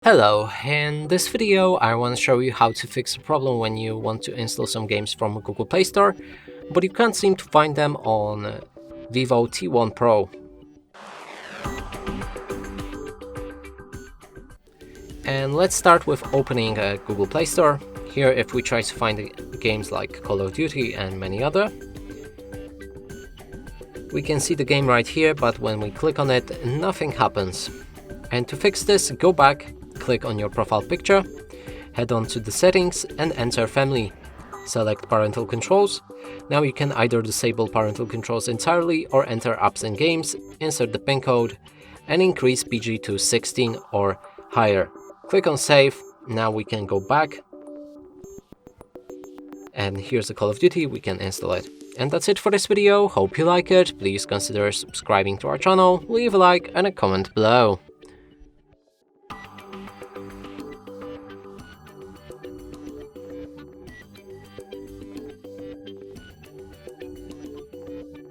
Hello, in this video I want to show you how to fix a problem when you want to install some games from Google Play Store, but you can't seem to find them on Vivo T1 Pro. And let's start with opening Google Play Store. Here, if we try to find games like Call of Duty and many other, we can see the game right here, but when we click on it, nothing happens. And to fix this, go back, click on your profile picture, head on to the settings and enter family. Select parental controls. Now you can either disable parental controls entirely or enter apps and games, insert the PIN code and increase PG to 16 or higher. Click on save. Now we can go back. And here's the Call of Duty, we can install it. And that's it for this video. Hope you like it. Please consider subscribing to our channel, leave a like and a comment below.